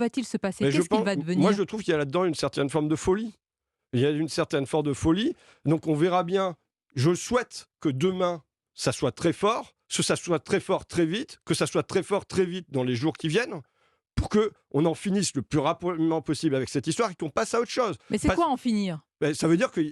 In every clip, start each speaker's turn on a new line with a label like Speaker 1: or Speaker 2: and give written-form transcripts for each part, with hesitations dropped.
Speaker 1: va-t-il se passer?
Speaker 2: Mais
Speaker 1: Qu'est-ce qu'il va
Speaker 2: moi,
Speaker 1: devenir?
Speaker 2: je trouve qu'il y a là-dedans une certaine forme de folie. Il y a une certaine forme de folie. Donc, on verra bien. Je souhaite que demain, ça soit très fort, que ça soit très fort très vite, que ça soit très fort très vite dans les jours qui viennent, pour qu'on en finisse le plus rapidement possible avec cette histoire et qu'on passe à autre chose.
Speaker 1: Mais c'est quoi en finir?
Speaker 2: Ben, ça veut dire que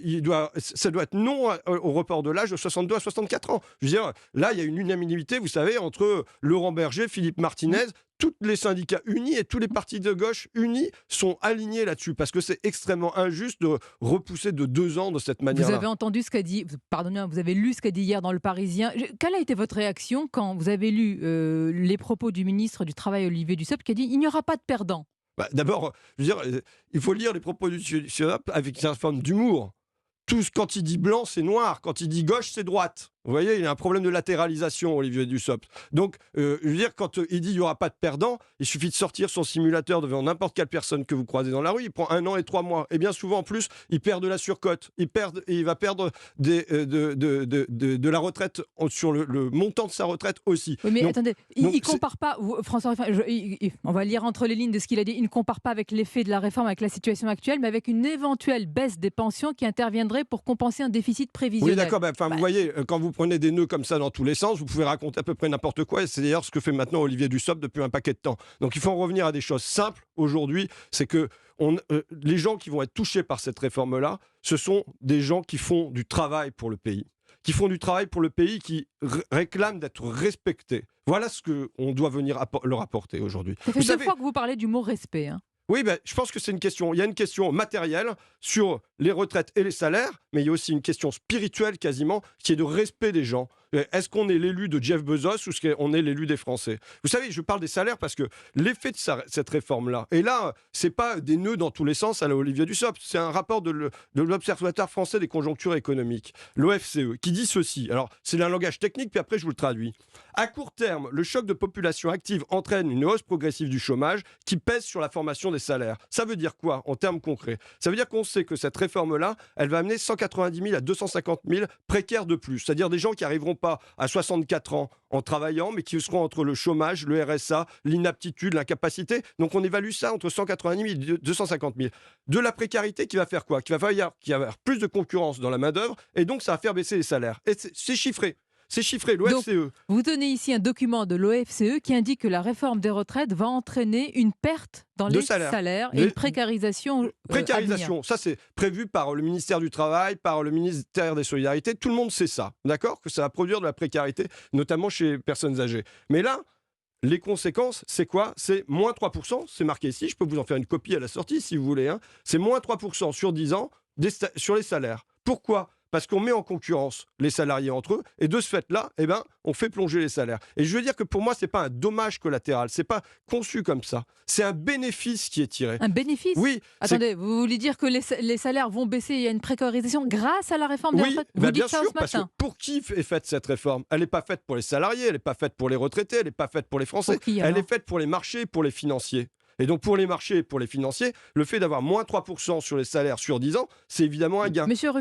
Speaker 2: ça doit être non au report de l'âge de 62 à 64 ans. Je veux dire, là, il y a une unanimité, vous savez, entre Laurent Berger, Philippe Martinez, tous les syndicats unis et tous les partis de gauche unis sont alignés là-dessus, parce que c'est extrêmement injuste de repousser de 2 ans de cette
Speaker 1: Vous
Speaker 2: manière-là.
Speaker 1: avez entendu ce qu'a dit, pardonnez-moi, vous avez lu ce qu'a dit hier dans Le Parisien. Quelle a été votre réaction quand vous avez lu les propos du ministre du Travail, Olivier Dussopt, qui a dit il n'y aura pas de perdants?
Speaker 2: Bah, d'abord, je veux dire, il faut lire les propos du Dussopt avec une certaine forme d'humour. Quand il dit blanc, c'est noir. Quand il dit gauche, c'est droite. Vous voyez, il y a un problème de latéralisation, Olivier Dussopt. Donc, je veux dire, quand il dit il n'y aura pas de perdant, il suffit de sortir son simulateur devant n'importe quelle personne que vous croisez dans la rue. Il prend 1 an et 3 mois. Et bien souvent, en plus, il perd de la surcote. Il va perdre de la retraite sur le montant de sa retraite aussi.
Speaker 1: Oui, mais
Speaker 2: Donc,
Speaker 1: attendez, il ne compare pas, François Ruffin, on va lire entre les lignes de ce qu'il a dit, il ne compare pas avec l'effet de la réforme, avec la situation actuelle, mais avec une éventuelle baisse des pensions qui interviendrait pour compenser un déficit prévisionnel.
Speaker 2: Oui, d'accord. Vous voyez, quand vous prenez des nœuds comme ça dans tous les sens, vous pouvez raconter à peu près n'importe quoi. Et c'est d'ailleurs ce que fait maintenant Olivier Dussopt depuis un paquet de temps. Donc il faut en revenir à des choses simples aujourd'hui. C'est que les gens qui vont être touchés par cette réforme-là, ce sont des gens qui font du travail pour le pays. Qui font du travail pour le pays, qui réclament d'être respectés. Voilà ce qu'on doit venir leur apporter aujourd'hui.
Speaker 1: Ça fait 2 fois que vous parlez du mot respect. Hein.
Speaker 2: Oui, je pense que c'est une question. Il y a une question matérielle sur les retraites et les salaires, mais il y a aussi une question spirituelle quasiment, qui est de respect des gens. Est-ce qu'on est l'élu de Jeff Bezos ou est-ce qu'on est l'élu des Français? Vous savez, je parle des salaires parce que l'effet de cette réforme-là, et là, c'est pas des nœuds dans tous les sens à la Olivier Dussopt, c'est un rapport de l'Observatoire français des conjonctures économiques, l'OFCE, qui dit ceci. Alors, c'est un langage technique, puis après, je vous le traduis. À court terme, le choc de population active entraîne une hausse progressive du chômage qui pèse sur la formation des salaires. Ça veut dire quoi en termes concrets? Ça veut dire qu'on sait que cette réforme-là, elle va amener 190 000 à 250 000 précaires de plus, c'est-à-dire des gens qui n'arriveront pas à 64 ans en travaillant, mais qui seront entre le chômage, le RSA, l'inaptitude, l'incapacité. Donc on évalue ça entre 190 000 et 250 000. De la précarité qui va faire quoi? Qui va y avoir plus de concurrence dans la main-d'œuvre, et donc ça va faire baisser les salaires. Et c'est chiffré. C'est chiffré, l'OFCE.
Speaker 1: Donc, vous tenez ici un document de l'OFCE qui indique que la réforme des retraites va entraîner une perte dans les salaires et une précarisation.
Speaker 2: Précarisation, ça c'est prévu par le ministère du Travail, par le ministère des Solidarités. Tout le monde sait ça, d'accord? Que ça va produire de la précarité, notamment chez les personnes âgées. Mais là, les conséquences, c'est quoi? C'est moins 3%, c'est marqué ici, je peux vous en faire une copie à la sortie si vous voulez. Hein. C'est moins 3% sur 10 ans sur les salaires. Pourquoi? Parce qu'on met en concurrence les salariés entre eux, et de ce fait-là, on fait plonger les salaires. Et je veux dire que pour moi, ce n'est pas un dommage collatéral, c'est pas conçu comme ça. C'est un bénéfice qui est tiré.
Speaker 1: Un bénéfice?
Speaker 2: Oui.
Speaker 1: Attendez, vous voulez dire que les salaires vont baisser, il y a une précarisation grâce à la réforme des retraites? Vous dites
Speaker 2: bien
Speaker 1: ça
Speaker 2: sûr,
Speaker 1: ce
Speaker 2: parce que
Speaker 1: matin?
Speaker 2: pour qui est faite cette réforme? Elle n'est pas faite pour les salariés, elle n'est pas faite pour les retraités, elle n'est pas faite pour les Français.
Speaker 1: Pour qui,
Speaker 2: elle
Speaker 1: alors?
Speaker 2: est faite pour les marchés et pour les financiers. Et donc pour les marchés et pour les financiers, le fait d'avoir moins 3% sur les salaires sur 10 ans, c'est évidemment un gain.
Speaker 1: Monsieur